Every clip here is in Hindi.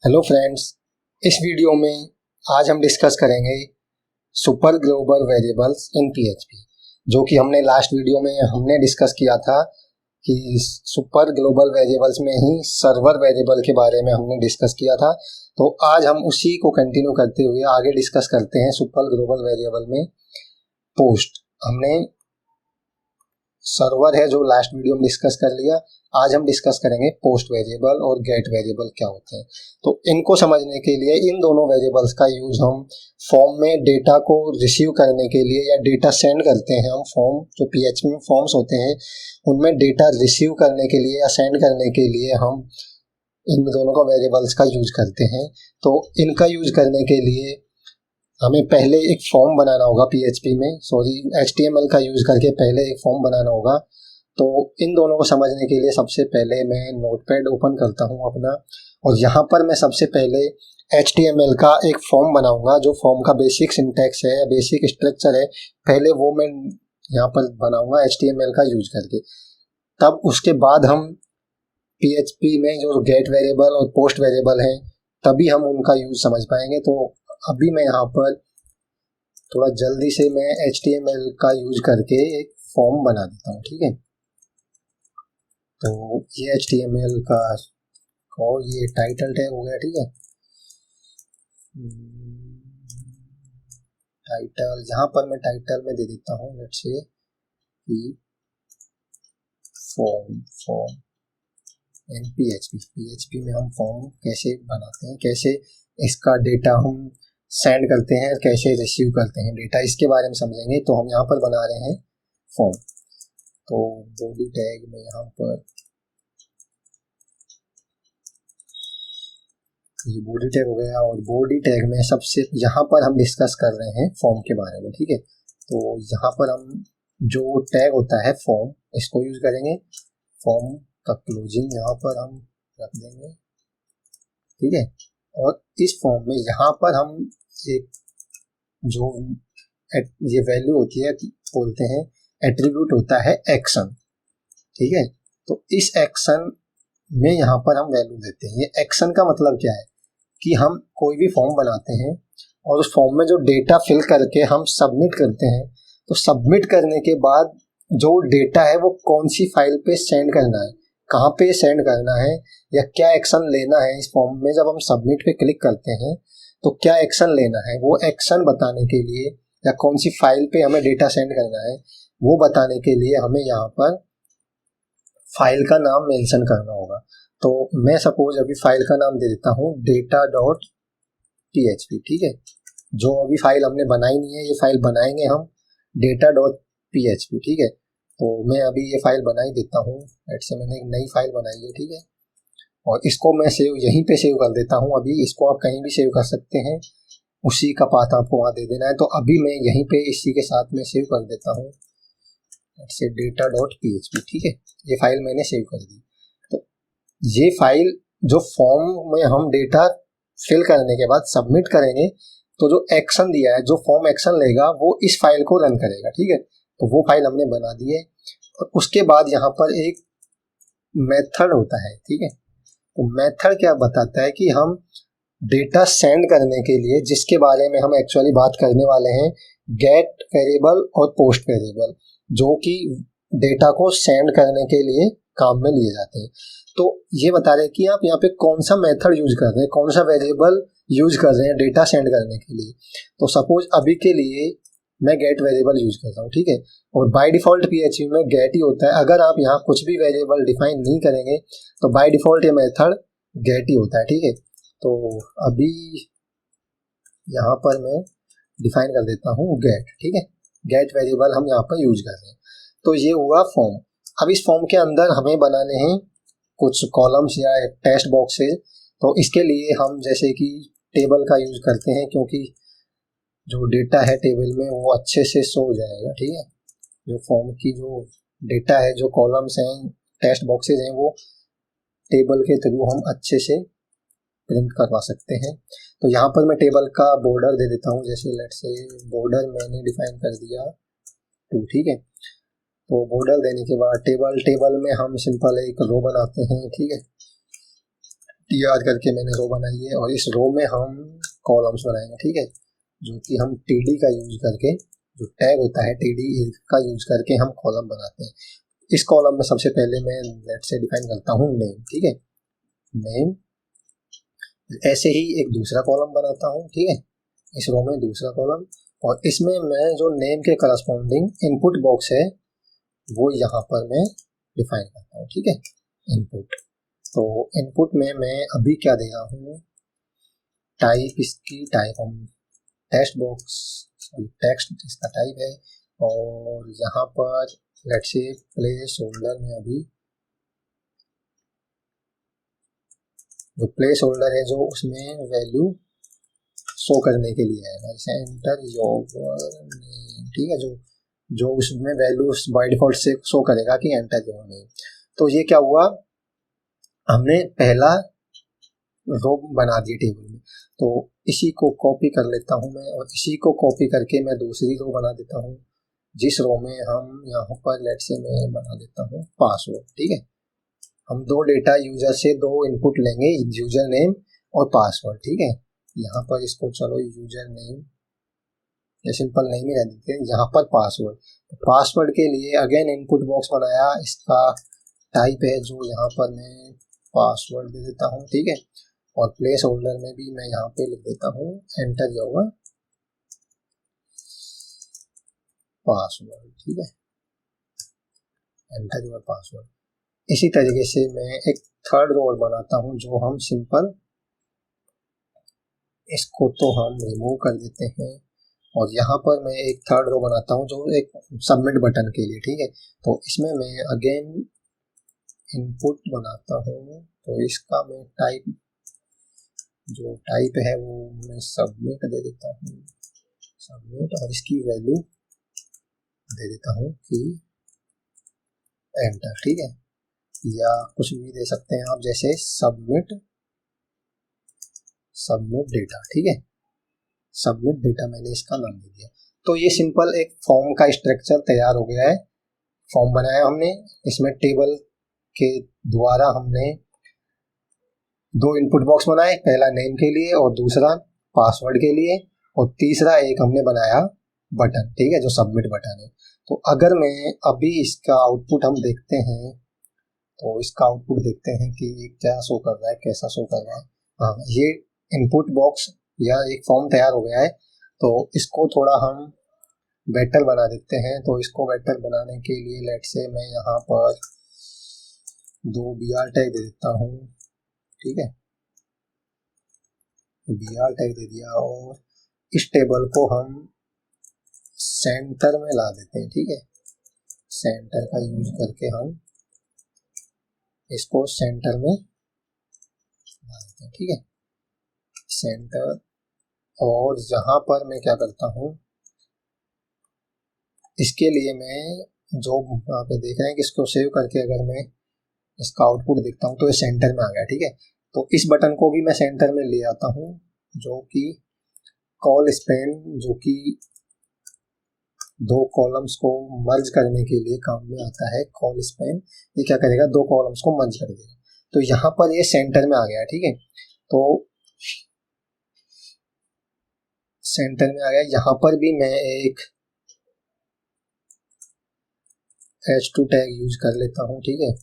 हेलो फ्रेंड्स, इस वीडियो में आज हम डिस्कस करेंगे super global variables in PHP, जो कि हमने लास्ट वीडियो में हमने डिस्कस किया था कि सुपर ग्लोबल वेरिएबल्स में ही सर्वर वेरिएबल के बारे में हमने डिस्कस किया था। तो आज हम उसी को कंटिन्यू करते हुए आगे डिस्कस करते हैं। सुपर ग्लोबल वेरिएबल में पोस्ट हमने सर्वर है जो लास्ट वीडियो में डिस्कस कर लिया। आज हम डिस्कस करेंगे पोस्ट वेरिएबल और गेट वेरिएबल क्या होते हैं। तो इनको समझने के लिए इन दोनों वेरिएबल्स का यूज हम फॉर्म में डेटा को रिसीव करने के लिए या डेटा सेंड करते हैं। हम फॉर्म जो पीएचपी में फॉर्म्स होते हैं उनमें डेटा रिसीव करने के लिए या सेंड करने के लिए हम इन दोनों का वेरिएबल्स का यूज करते हैं। तो इनका यूज करने के लिए हमें पहले एक फॉर्म बनाना होगा पीएचपी में, एचटीएमएल का यूज करके पहले एक फॉर्म बनाना होगा। तो इन दोनों को समझने के लिए सबसे पहले मैं नोटपैड ओपन करता हूं अपना, और यहाँ पर मैं सबसे पहले एचटीएमएल का एक फॉर्म बनाऊंगा। जो फॉर्म का बेसिक सिंटैक्स है, बेसिक स्ट्रक्चर है, पहले वो मैं यहाँ पर बनाऊंगा एचटीएमएल का यूज करके। तब उसके बाद हम पीएचपी में जो गेट वेरिएबल और पोस्ट वेरिएबल हैं तभी हम उनका यूज समझ पाएंगे। तो अभी मैं यहाँ पर थोड़ा जल्दी से मैं HTML का यूज करके एक फॉर्म बना देता हूँ, ठीक है। तो ये HTML का और ये टाइटल टैग हो गया, ठीक है। टाइटल, यहाँ पर मैं टाइटल में दे देता हूँ let's say form in PHP में हम फॉर्म कैसे बनाते हैं, कैसे इसका डेटा हम सेंड करते हैं, कैसे रिसीव करते हैं डेटा, इसके बारे में समझेंगे। तो हम यहाँ पर बना रहे हैं फॉर्म। तो बॉडी टैग में यहाँ पर ये बॉडी टैग हो गया, और बॉडी टैग में सबसे यहाँ पर हम डिस्कस कर रहे हैं फॉर्म के बारे में, ठीक है। तो यहाँ पर हम जो टैग होता है फॉर्म, इसको यूज करेंगे। फॉर्म का क्लोजिंग यहाँ पर हम रख देंगे, ठीक है। और इस फॉर्म में यहाँ पर हम एक जो ये वैल्यू होती है बोलते हैं एट्रीब्यूट होता है एक्शन, ठीक है। तो इस एक्शन में यहाँ पर हम वैल्यू देते हैं। ये एक्शन का मतलब क्या है कि हम कोई भी फॉर्म बनाते हैं और उस फॉर्म में जो डेटा फिल करके हम सबमिट करते हैं, तो सबमिट करने के बाद जो डेटा है वो कौन सी फाइल पे सेंड करना है, कहाँ पे सेंड करना है, या क्या एक्शन लेना है इस फॉर्म में। जब हम सबमिट पे क्लिक करते हैं तो क्या एक्शन लेना है, वो एक्शन बताने के लिए, या कौन सी फाइल पे हमें डेटा सेंड करना है वो बताने के लिए हमें यहाँ पर फाइल का नाम मेंशन करना होगा। तो मैं सपोज अभी फाइल का नाम दे देता हूँ data.php, ठीक है। जो अभी फाइल हमने बनाई नहीं है, ये फाइल बनाएंगे हम data.php, ठीक है। तो मैं अभी ये फाइल बना ही देता हूँ। ऐसे मैंने एक नई फाइल बनाई है, ठीक है। और इसको मैं यहीं पे सेव कर देता हूँ। अभी इसको आप कहीं भी सेव कर सकते हैं, उसी का पाथ आपको वहाँ दे देना है। तो अभी मैं यहीं पे इसी के साथ में सेव कर देता हूँ ऐसे data.php, ठीक है। ये फाइल मैंने सेव कर दी। तो ये फाइल जो फॉर्म में हम डेटा फिल करने के बाद सबमिट करेंगे, तो जो एक्शन दिया है, जो फॉर्म एक्शन लेगा वो इस फाइल को रन करेगा, ठीक है। तो वो फाइल हमने बना दी है। और उसके बाद यहाँ पर एक मेथड होता है, ठीक है। तो मेथड क्या बताता है कि हम डेटा सेंड करने के लिए, जिसके बारे में हम एक्चुअली बात करने वाले हैं, गेट वेरिएबल और पोस्ट वेरिएबल, जो कि डेटा को सेंड करने के लिए काम में लिए जाते हैं। तो ये बता रहे हैं कि आप यहाँ पे कौन सा मेथड यूज कर रहे हैं, कौन सा वेरिएबल यूज कर रहे हैं डेटा सेंड करने के लिए। तो सपोज अभी के लिए मैं गेट वेरिएबल यूज करता हूँ, ठीक है। और बाय डिफॉल्ट पीएचपी में गेट ही होता है। अगर आप यहाँ कुछ भी वेरिएबल डिफाइन नहीं करेंगे तो बाय डिफॉल्ट ये मेथड गेट ही होता है, ठीक है। तो अभी यहाँ पर मैं डिफाइन कर देता हूँ गेट, ठीक है। गेट वेरिएबल हम यहाँ पर यूज कर रहे हैं। तो ये हुआ फॉर्म। अब इस फॉर्म के अंदर हमें बनाने हैं कुछ कॉलम्स या टेक्स्ट बॉक्सेस। तो इसके लिए हम जैसे कि टेबल का यूज करते हैं, क्योंकि जो डेटा है टेबल में वो अच्छे से शो हो जाएगा, ठीक है। जो फॉर्म की जो डेटा है, जो कॉलम्स हैं, टेक्स्ट बॉक्सेस हैं, वो टेबल के थ्रू हम अच्छे से प्रिंट करवा सकते हैं। तो यहाँ पर मैं टेबल का बॉर्डर दे देता हूँ। जैसे लेट्स से बॉर्डर मैंने डिफाइन कर दिया 2, ठीक है। तो बॉर्डर देने के बाद टेबल में हम सिंपल एक रो बनाते हैं, ठीक है। tr करके मैंने रो बनाई है, और इस रो में हम कॉलम्स बनाएंगे, ठीक है, जो कि हम td का यूज करके, जो टैग होता है td का यूज करके हम कॉलम बनाते हैं। इस कॉलम में सबसे पहले मैं लेट से डिफाइन करता हूँ नेम, ठीक है, नेम। ऐसे ही एक दूसरा कॉलम बनाता हूँ, ठीक है, इस रो में दूसरा कॉलम, और इसमें मैं जो नेम के करस्पॉन्डिंग इनपुट बॉक्स है वो यहाँ पर मैं डिफाइन करता हूँ, ठीक है, इनपुट। तो इनपुट में मैं अभी क्या दे रहा हूँ, टाइप, इसकी टाइप हम टेक्स्ट बॉक्स, टेक्स्ट इसका टाइप है, और यहाँ पर लेट्स से प्लेस होल्डर में अभी जो प्लेस होल्डर है जो उसमें वैल्यू शो करने के लिए है, जैसे एंटर योर नेम, ठीक है, जो उसमें वैल्यू बाय डिफॉल्ट से शो करेगा कि एंटर योर नेम। तो ये क्या हुआ, हमने पहला रो बना दिए टेबल में। तो इसी को कॉपी कर लेता हूँ मैं, और इसी को कॉपी करके मैं दूसरी रो बना देता हूँ, जिस रो में हम यहाँ पर लेट से मैं बना देता हूँ पासवर्ड, ठीक है। हम दो डेटा यूजर से दो इनपुट लेंगे, यूजर नेम और पासवर्ड, ठीक है। यहाँ पर इसको चलो यूजर नेम या सिंपल नेम ही रह देते हैं, यहाँ पर पासवर्ड। पासवर्ड के लिए अगेन इनपुट बॉक्स बनाया, इसका टाइप है जो यहाँ पर मैं पासवर्ड दे देता हूँ, ठीक है, और प्लेस होल्डर में भी मैं यहाँ पे लिख देता हूँ एंटर योर पासवर्ड, ठीक है, एंटर योर पासवर्ड। इसी तरीके से मैं एक थर्ड रो बनाता हूँ, जो हम सिंपल इसको तो हम रिमूव कर देते हैं, और यहाँ पर मैं एक थर्ड रो बनाता हूँ जो एक सबमिट बटन के लिए, ठीक है। तो इसमें मैं अगेन इनपुट बनाता हूँ, तो इसका मैं टाइप, जो टाइप है वो मैं सबमिट दे देता हूँ, सबमिट, और इसकी वैल्यू दे देता हूँ कि एंटर, ठीक है, या कुछ भी दे सकते हैं आप, जैसे सबमिट डेटा, ठीक है, सबमिट डेटा मैंने इसका नाम दे दिया। तो ये सिंपल एक फॉर्म का स्ट्रक्चर तैयार हो गया है, फॉर्म बनाया हमने, इसमें टेबल के द्वारा हमने दो इनपुट बॉक्स बनाए, पहला नेम के लिए और दूसरा पासवर्ड के लिए, और तीसरा एक हमने बनाया बटन, ठीक है, जो सबमिट बटन है। तो अगर मैं अभी इसका आउटपुट हम देखते हैं, तो इसका आउटपुट देखते हैं कि ये क्या शो कर रहा है, कैसा शो कर रहा है। हाँ, ये इनपुट बॉक्स या एक फॉर्म तैयार हो गया है। तो इसको थोड़ा हम बेटर बना देते हैं। तो इसको बेटर बनाने के लिए लेट से मैं यहाँ पर दो br टैग दे देता हूँ, ठीक है, br टैग दे दिया, और इस टेबल को हम सेंटर में ला देते हैं, ठीक है, सेंटर का यूज करके हम इसको सेंटर में ला देते हैं, ठीक है, सेंटर। और यहाँ पर मैं क्या करता हूँ, इसके लिए मैं जो यहाँ पे देख रहे हैं कि इसको सेव करके अगर मैं इसका आउटपुट देखता हूँ तो ये सेंटर में आ गया, ठीक है। तो इस बटन को भी मैं सेंटर में ले आता हूँ, जो कि कॉल स्पैन, जो कि दो कॉलम्स को मर्ज करने के लिए काम में आता है, कॉल स्पैन। ये क्या करेगा, दो कॉलम्स को मर्ज कर देगा। तो यहाँ पर ये सेंटर में आ गया, ठीक है, तो सेंटर में आ गया। यहाँ पर भी मैं एक h2 टैग यूज कर लेता हूँ, ठीक है,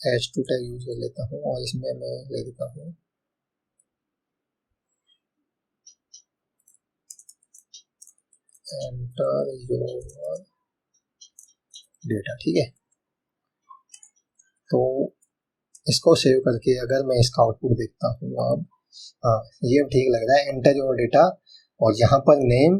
h2 टैग यूज कर लेता हूँ, और इसमें मैं ले देता हूँ एंटर योर डेटा, ठीक है। तो इसको सेव करके अगर मैं इसका आउटपुट देखता हूँ अब, हाँ, ये ठीक लग रहा है, एंटर योर डेटा। और यहाँ पर नेम,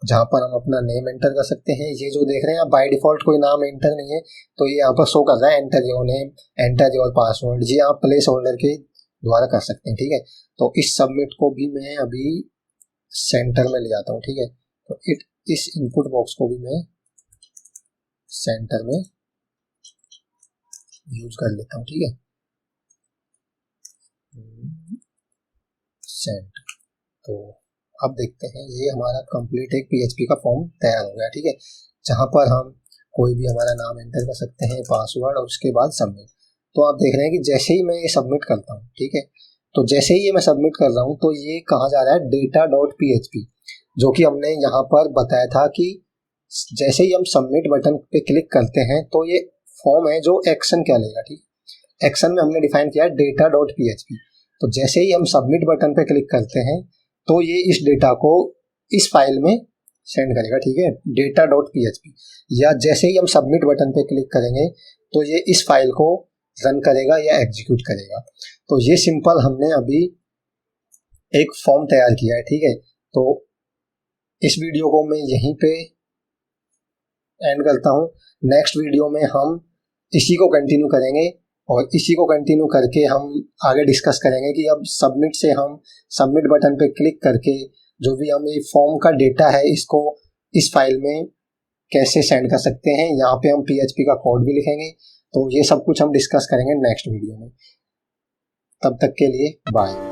जहाँ पर हम अपना नेम एंटर कर सकते हैं। ये जो देख रहे हैं आप, बाय डिफॉल्ट कोई नाम एंटर नहीं है, तो ये यहाँ पर शो कर रहा है enter your name, enter your password. जी आप प्लेस होल्डर के द्वारा कर सकते हैं, ठीक है। तो इस सबमिट को भी मैं अभी सेंटर में ले जाता हूँ, ठीक है। तो इस इनपुट बॉक्स को भी मैं सेंटर में यूज कर लेता हूँ, ठीक है, सेंटर। तो अब देखते हैं, ये हमारा कंप्लीट एक PHP का फॉर्म तैयार हो गया, ठीक है, जहाँ पर हम कोई भी हमारा नाम एंटर कर सकते हैं, पासवर्ड, और उसके बाद सबमिट। तो आप देख रहे हैं कि जैसे ही मैं ये सबमिट करता हूँ, ठीक है, तो जैसे ही ये मैं सबमिट कर रहा हूँ तो ये कहाँ जा रहा है, data.php, जो कि हमने यहाँ पर बताया था कि जैसे ही हम सबमिट बटन पे क्लिक करते हैं तो ये फॉर्म है जो एक्शन क्या लेगा, ठीक, एक्शन में हमने डिफाइन किया है data.php। तो जैसे ही हम सबमिट बटन पे क्लिक करते हैं तो ये इस डेटा को इस फाइल में सेंड करेगा, ठीक है, data.php। या जैसे ही हम सबमिट बटन पे क्लिक करेंगे तो ये इस फाइल को रन करेगा या एग्जीक्यूट करेगा। तो ये सिंपल हमने अभी एक फॉर्म तैयार किया है, ठीक है। तो इस वीडियो को मैं यहीं पे एंड करता हूँ। नेक्स्ट वीडियो में हम इसी को कंटिन्यू करेंगे और इसी को कंटिन्यू करके हम आगे डिस्कस करेंगे कि अब सबमिट से हम सबमिट बटन पे क्लिक करके जो भी हम ये फॉर्म का डेटा है इसको इस फाइल में कैसे सेंड कर सकते हैं। यहाँ पे हम PHP का कोड भी लिखेंगे। तो ये सब कुछ हम डिस्कस करेंगे नेक्स्ट वीडियो में। तब तक के लिए बाय।